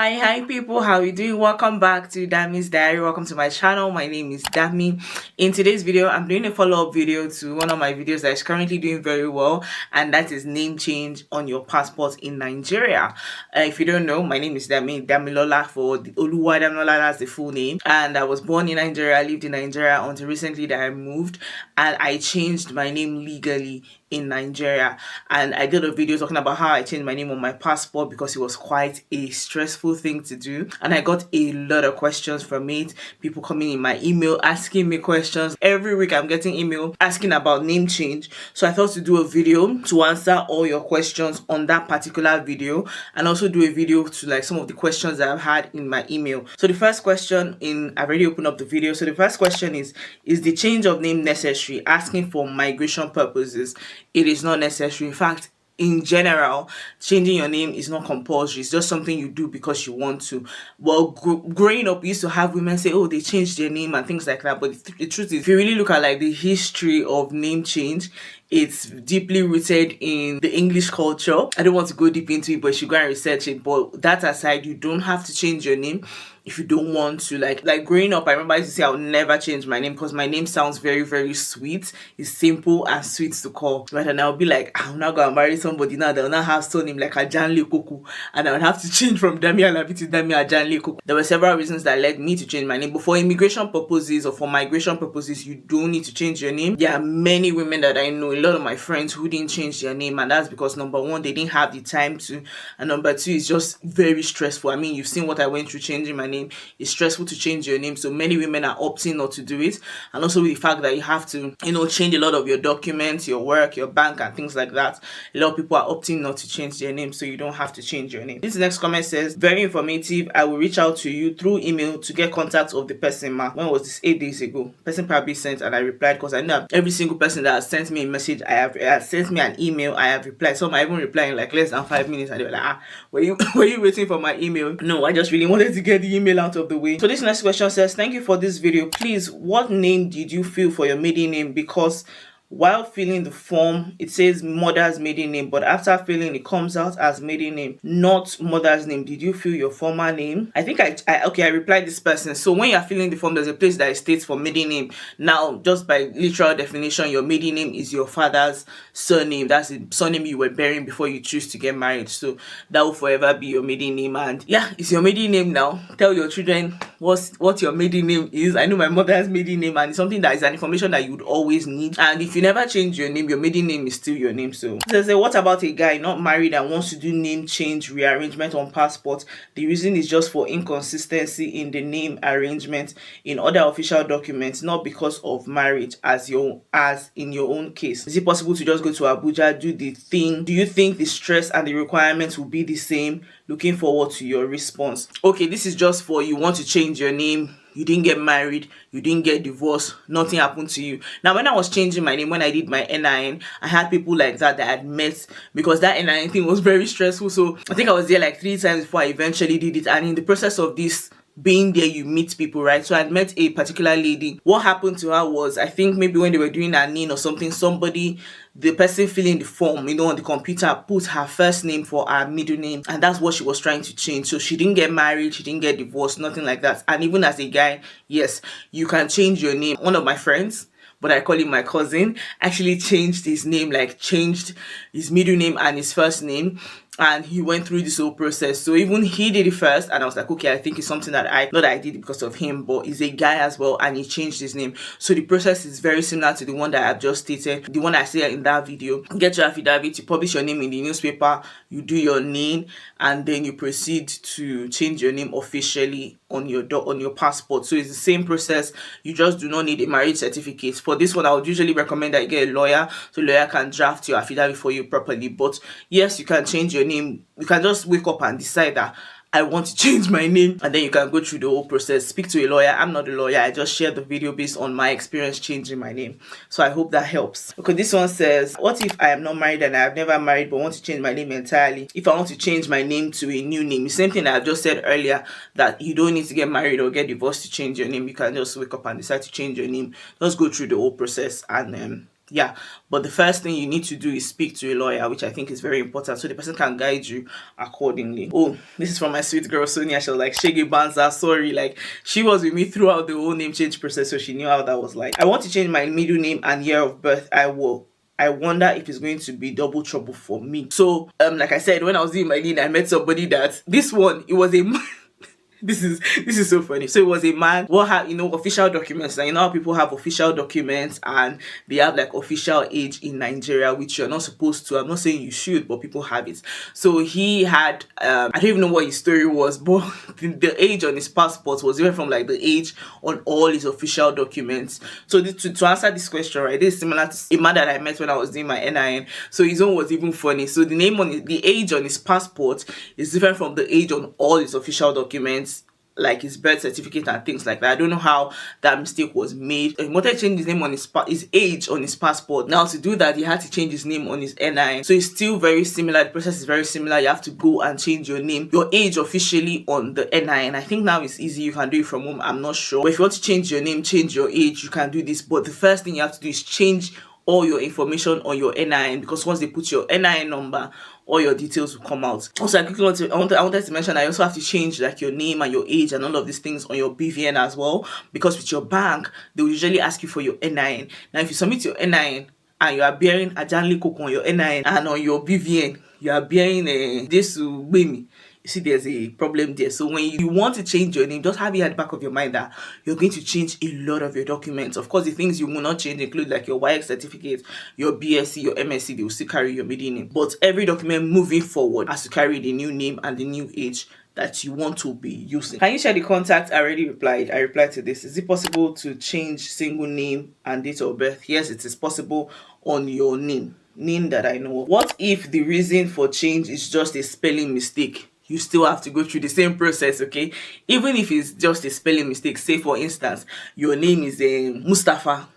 Hi people, how you doing? Welcome back to Damie's Diary. Welcome to my channel. My name is Damie. In today's video, I'm doing a follow-up video to one of my videos that is currently doing very well, and that is name change on your passport in Nigeria. If you don't know, my name is Damilola for the Oluwa Damilola, that's the full name. And I was born in Nigeria, lived in Nigeria until recently that I moved, and I changed my name legally in Nigeria. And I did a video talking about how I changed my name on my passport because it was quite a stressful thing to do, and I got a lot of questions from it. People coming in my email asking me questions. Every week I'm getting email asking about name change, so I thought to do a video to answer all your questions on that particular video, and also do a video to like some of the questions that I've had in my email. So the first question I've already opened up the video. So the first question is the change of name necessary? Asking for migration purposes. It is not necessary. In fact, in general, changing your name is not compulsory. It's just something you do because you want to. Well, growing up, we used to have women say, oh, they changed their name and things like that. But the truth is, if you really look at like the history of name change, it's deeply rooted in the English culture. I don't want to go deep into it, but you should go and research it. But that aside, you don't have to change your name if you don't want to. Like growing up, I remember I used to say I'll never change my name because my name sounds very, very sweet. It's simple and sweet to call. Right? And I'll be like, I'm not gonna marry somebody now that will not have surname like Ajanle Koku, and I would have to change from Damie Alabi to Damie Ajanle Koku. There were several reasons that led me to change my name. But for immigration purposes or for migration purposes, you don't need to change your name. There are many women that I know, a lot of my friends, who didn't change their name, and that's because number one, they didn't have the time to, and number two, it's just very stressful. I mean, you've seen what I went through changing my name. It's stressful to change your name, so many women are opting not to do it. And also with the fact that you have to, change a lot of your documents, your work, your bank, and things like that. A lot of people are opting not to change their name, so you don't have to change your name. This next comment says, very informative. I will reach out to you through email to get contact of the person. When was this? 8 days ago. Person probably sent, and I replied because I know every single person that has sent me a message, I have sent me an email, I have replied. Some are even replying like less than 5 minutes, and they were like, were you waiting for my email? No, I just really wanted to get the email out of the way. So this next question says, thank you for this video. Please, what name did you fill for your maiden name? Because while filling the form, it says mother's maiden name, but after filling, it comes out as maiden name, not mother's name. Did you fill your former name? I think I replied this person. So when you're filling the form, there's a place that it states for maiden name. Now, just by literal definition, your maiden name is your father's surname. That's the surname you were bearing before you choose to get married. So that will forever be your maiden name. And yeah, it's your maiden name now. Tell your children what your maiden name is. I know my mother's maiden name, and it's something that is an information that you would always need. And if you never change your name, your maiden name is still your name. So what about a guy not married and wants to do name change rearrangement on passport? The reason is just for inconsistency in the name arrangement in other official documents, not because of marriage as in your own case. Is it possible to just go to Abuja, do the thing? Do you think the stress and the requirements will be the same? Looking forward to your response. Okay, this is just for you want to change your name. You didn't get married, you didn't get divorced, nothing happened to you. Now, when I was changing my name, when I did my NIN, I had people like that I had met, because that NIN thing was very stressful. So I think I was there like 3 times before I eventually did it. And in the process of this being there, you meet people, right? So I met a particular lady. What happened to her was, I think maybe when they were doing her NIN or something, the person filling the form, on the computer, put her first name for her middle name, and that's what she was trying to change. So she didn't get married, she didn't get divorced, nothing like that. And even as a guy, yes, you can change your name. One of my friends, but I call him my cousin, actually changed his name, like changed his middle name and his first name. And he went through this whole process. So even he did it first, and I was like, okay, I think it's something that not that I did it because of him, but he's a guy as well, and he changed his name. So the process is very similar to the one that I've just stated, the one I said in that video. Get your affidavit, you publish your name in the newspaper, you do your name, and then you proceed to change your name officially on your passport. So it's the same process. You just do not need a marriage certificate. For this one, I would usually recommend that you get a lawyer, so a lawyer can draft your affidavit for you properly. But yes, you can change your name. You can just wake up and decide that I want to change my name, and then you can go through the whole process. Speak to a lawyer. I'm not a lawyer. I just shared the video based on my experience changing my name. So I hope that helps. Okay, this one says, what if I am not married and I have never married but want to change my name entirely? If I want to change my name to a new name, the same thing I've just said earlier, that you don't need to get married or get divorced to change your name. You can just wake up and decide to change your name. Just go through the whole process, and Yeah, but the first thing you need to do is speak to a lawyer, which I think is very important, so the person can guide you accordingly. Oh, this is from my sweet girl Sonia. She was like, Shege Banza, sorry. Like, she was with me throughout the whole name change process, so she knew how that was like. I want to change my middle name and year of birth. I wonder if it's going to be double trouble for me. So, like I said, when I was doing my name, I met somebody that this one, it was a this is so funny. So it was a man what had, official documents. And you know how people have official documents and they have like official age in Nigeria, which you're not supposed to. I'm not saying you should, but people have it. So he had I don't even know what his story was, but the age on his passport was different from like the age on all his official documents. So to answer this question, right, this is similar to a man that I met when I was doing my NIN. So his own was even funny. So the age on his passport is different from the age on all his official documents, like his birth certificate and things like that. I don't know how that mistake was made. He wanted to change his name on his age on his passport. Now to do that, he had to change his name on his NIN. So it's still very similar. The process is very similar. You have to go and change your name, your age officially on the NIN. I think now it's easy. You can do it from home. I'm not sure. But if you want to change your name, change your age, you can do this. But the first thing you have to do is change all your information on your NIN, because once they put your NIN number, all your details will come out. Also, I quickly wanted to mention, I also have to change like your name and your age and all of these things on your BVN as well, because with your bank, they will usually ask you for your NIN. Now, if you submit your NIN and you are bearing Ajanli Coco on your NIN and on your BVN, you are bearing this Bemi, you see there's a problem there. So when you want to change your name, just have it at the back of your mind that you're going to change a lot of your documents. Of course, the things you will not change include like your YX certificate, your BSc, your MSc, they will still carry your middle name. But every document moving forward has to carry the new name and the new age that you want to be using. Can you share the contact? I already replied. I replied to this. Is it possible to change single name and date of birth? Yes, it is possible on your name that I know of. What if the reason for change is just a spelling mistake? You still have to go through the same process, okay? Even if it's just a spelling mistake. Say for instance, your name is Mustafa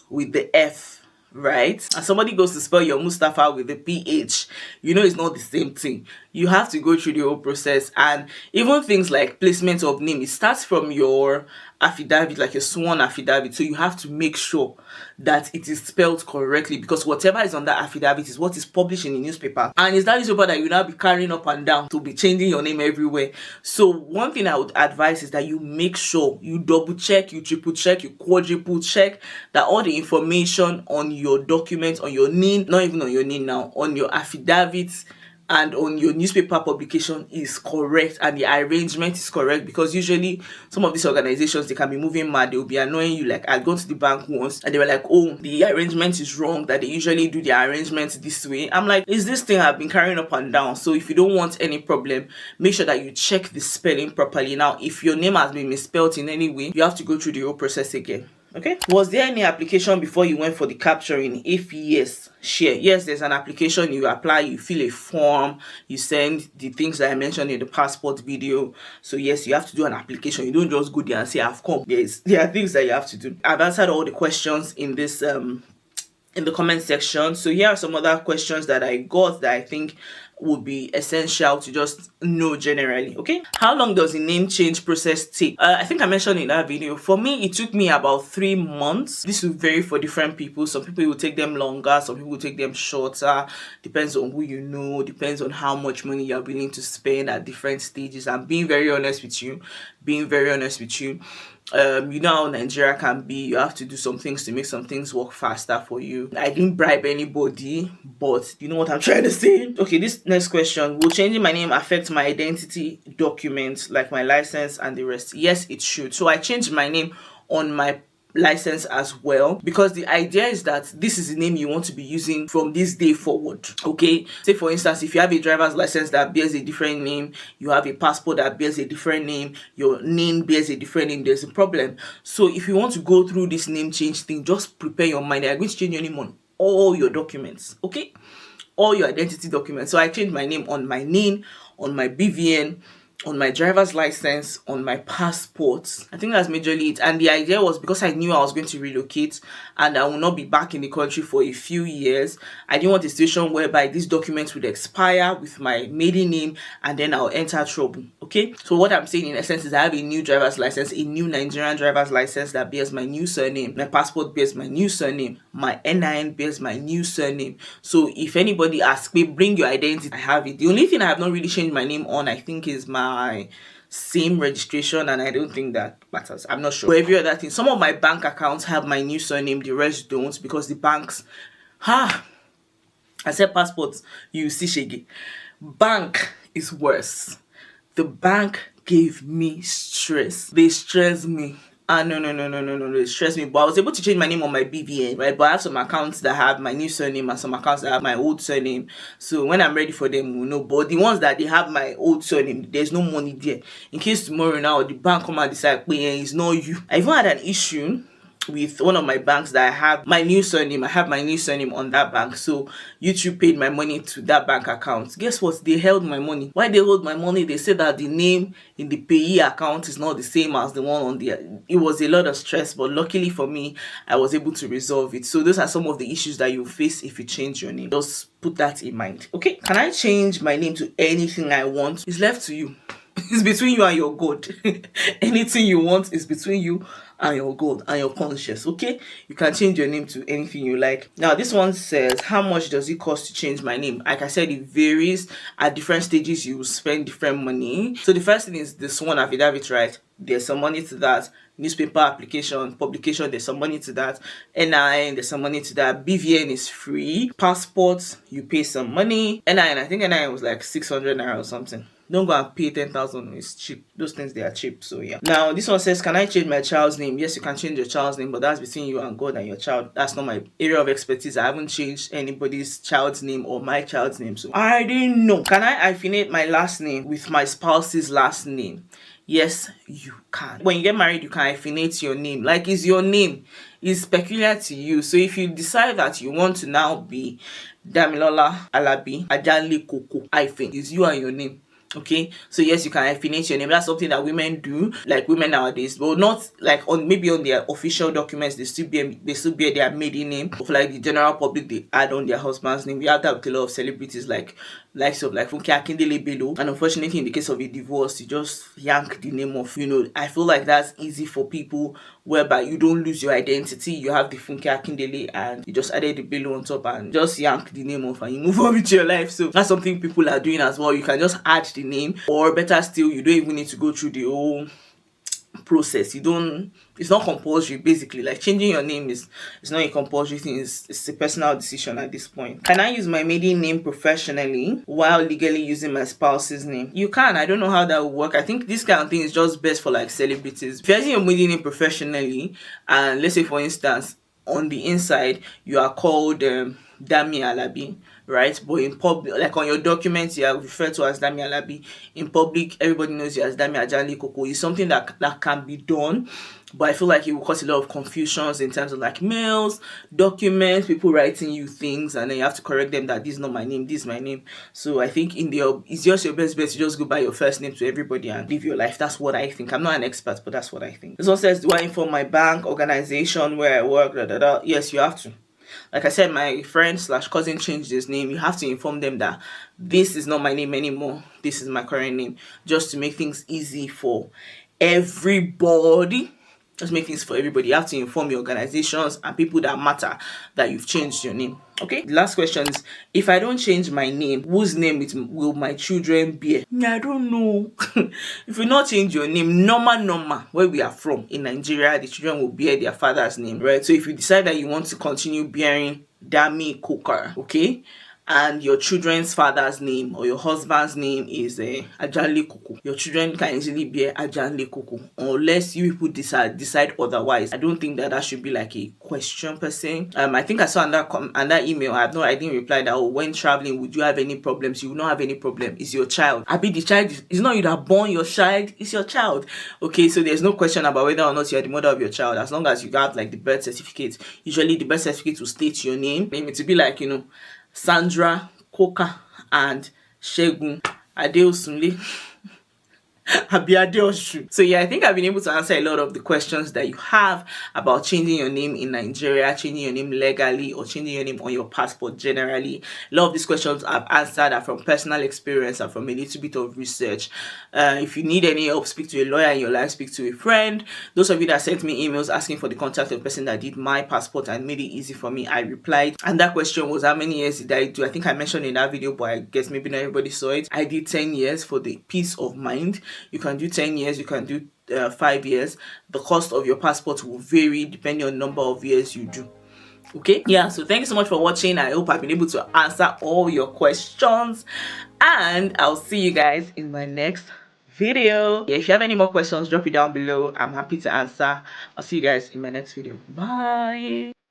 with the F, right? And somebody goes to spell your Mustafa with the PH. You know it's not the same thing. You have to go through the whole process. And even things like placement of name, it starts from your affidavit, like your sworn affidavit. So you have to make sure that it is spelled correctly, because whatever is on that affidavit is what is published in the newspaper, and it's that newspaper that you now be carrying up and down to be changing your name everywhere. So one thing I would advise is that you make sure you double check, you triple check, you quadruple check that all the information on your documents, on your name, not even on your name now, on your affidavits and on your newspaper publication is correct and the arrangement is correct. Because usually some of these organizations, they can be moving mad. They will be annoying you. Like, I go to the bank once and they were like, oh, the arrangement is wrong, that they usually do the arrangement this way. I'm like, is this thing I've been carrying up and down? So if you don't want any problem, make sure that you check the spelling properly. Now, if your name has been misspelled in any way, you have to go through the whole process again. Okay, was there any application before you went for the capturing? If yes, share. Yes, there's an application. You apply, you fill a form, you send the things that I mentioned in the passport video. So yes, you have to do an application. You don't just go there and say I've come. Yes, there are things that you have to do. I've answered all the questions in this in the comment section. So here are some other questions that I got that I think would be essential to just know generally. Okay, how long does the name change process take? I think I mentioned in that video, for me it took me about 3 months. This will vary for different people. Some people will take them longer, some people will take them shorter. Depends on who you know, depends on how much money you're willing to spend at different stages. I'm being very honest with you, you know how Nigeria can be. You have to do some things to make some things work faster for you. I didn't bribe anybody, but you know what I'm trying to say. Okay, this next question: will changing my name affect my identity documents like my license and the rest? Yes, it should. So I changed my name on my license as well, because the idea is that this is the name you want to be using from this day forward. Okay, say for instance, if you have a driver's license that bears a different name, you have a passport that bears a different name, your name bears a different name, there's a problem. So if you want to go through this name change thing, just prepare your mind. You're going to change your name on all your documents, okay, all your identity documents. So I changed my name on my NIN, on my BVN, on my driver's license, on my passport. I think that's majorly it. And the idea was, because I knew I was going to relocate and I will not be back in the country for a few years, I didn't want a situation whereby these documents would expire with my maiden name and then I'll enter trouble. Okay. Okay, so what I'm saying in essence is I have a new driver's license, a new Nigerian driver's license that bears my new surname. My passport bears my new surname. My NIN bears my new surname. So if anybody asks me, bring your identity, I have it. The only thing I have not really changed my name on, I think, is my same registration, and I don't think that matters. I'm not sure. But every other thing, some of my bank accounts have my new surname, the rest don't, because the banks, I said passports, you see shaggy. Bank is worse. The bank gave me stress. They stressed me. No, they stressed me. But I was able to change my name on my BVN, right? But I have some accounts that have my new surname and some accounts that have my old surname. So when I'm ready for them, we'll know. But the ones that they have my old surname, there's no money there. In case tomorrow now the bank come and decide, it's not you. I even had an issue with one of my banks that I have my new surname. I have my new surname on that bank. So YouTube paid my money to that bank account. Guess what? They held my money. Why they hold my money? They said that the name in the payee account is not the same as the one on the... It was a lot of stress, but luckily for me, I was able to resolve it. So those are some of the issues that you face if you change your name. Just put that in mind. Okay, can I change my name to anything I want? It's left to you. It's between you and your God. Anything you want is between you and your God and your conscience. Okay, you can change your name to anything you like. Now this one says, how much does it cost to change my name? Like I said, it varies. At different stages you will spend different money. So the first thing is the sworn affidavit, right? There's some money to that. Newspaper application, publication, there's some money to that. NIN, there's some money to that. BVN is free. Passport, you pay some money. NIN, I think NIN was like 600 naira or something. Don't go and pay 10,000. It's cheap. Those things, they are cheap. So yeah. Now this one says, can I change my child's name? Yes, you can change your child's name, but that's between you and God and your child. That's not my area of expertise. I haven't changed anybody's child's name or my child's name, so I didn't know. Can I affinate my last name with my spouse's last name? Yes, you can. When you get married, you can affinate your name. Like, it's your name. It's peculiar to you. So if you decide that you want to now be Damilola Alabi Ajanle Koko hyphen, is you and your name. Okay, so yes, you can affinate your name. That's something that women do, like women nowadays, but not like on their official documents. They still bear their maiden name. Of like the general public, they add on their husband's name. We have that with a lot of celebrities, like likes of like Funke Akindele Bello. And unfortunately, in the case of a divorce, you just yank the name off. I feel like that's easy for people, whereby you don't lose your identity. You have the Funke Akindele and you just added the Bello on top and just yank the name off and you move on with your life. So that's something people are doing as well. You can just add the name, or better still, you don't even need to go through the whole process. It's not compulsory. Basically, like changing your name is not a compulsory thing. It's a personal decision at this point. Can I use my maiden name professionally while legally using my spouse's name? You can. I don't know how that will work. I think this kind of thing is just best for like celebrities. If you're using your maiden name professionally, and let's say for instance on the inside you are called Damie Alabi, right? But in public, like on your documents, you are referred to as Damie Alabi. In public, everybody knows you as Damie Ajanle Koko. It's something that can be done, but I feel like it will cause a lot of confusions in terms of like mails, documents, people writing you things, and then you have to correct them that this is not my name, this is my name. So I think it's just your best bet to just go by your first name to everybody and live your life. That's what I think. I'm not an expert, but that's what I think. This one says, do I inform my bank, organization where I work? Yes, you have to. Like I said, my friend / cousin changed his name. You have to inform them that this is not my name anymore. This is my current name, just to make things easy for everybody. Just make things for everybody. You have to inform your organizations and people that matter that you've changed your name. Okay. The last question is, if I don't change my name, whose name will my children bear? I don't know. If you not change your name, normal, where we are from in Nigeria, the children will bear their father's name, right? So if you decide that you want to continue bearing Damie Koko, okay, and your children's father's name or your husband's name is Ajanle Koko, your children can easily bear Ajanle Koko, unless you people decide otherwise. I don't think that should be like a question per se. I think I saw under email. I didn't reply that. Oh, when traveling, would you have any problems? You will not have any problem. It's your child. The child is not you that born your child. It's your child. Okay, so there's no question about whether or not you are the mother of your child, as long as you have like the birth certificate. Usually the birth certificate will state your name. It to be like Sandra, Koka, and Shegun Adeosunle. Abiadioshu. So yeah, I think I've been able to answer a lot of the questions that you have about changing your name in Nigeria, changing your name legally, or changing your name on your passport generally. A lot of these questions I've answered are from personal experience and from a little bit of research. If you need any help, speak to a lawyer in your life, speak to a friend. Those of you that sent me emails asking for the contact of the person that did my passport and made it easy for me, I replied. And that question was, how many years did I do? I think I mentioned in that video, but I guess maybe not everybody saw it. I did 10 years for the peace of mind. You can do 10 years, you can do 5 years. The cost of your passport will vary depending on the number of years you do. Okay, yeah, so thank you so much for watching. I hope I've been able to answer all your questions, and I'll see you guys in my next video. Yeah, if you have any more questions, drop it down below. I'm happy to answer. I'll see you guys in my next video. Bye.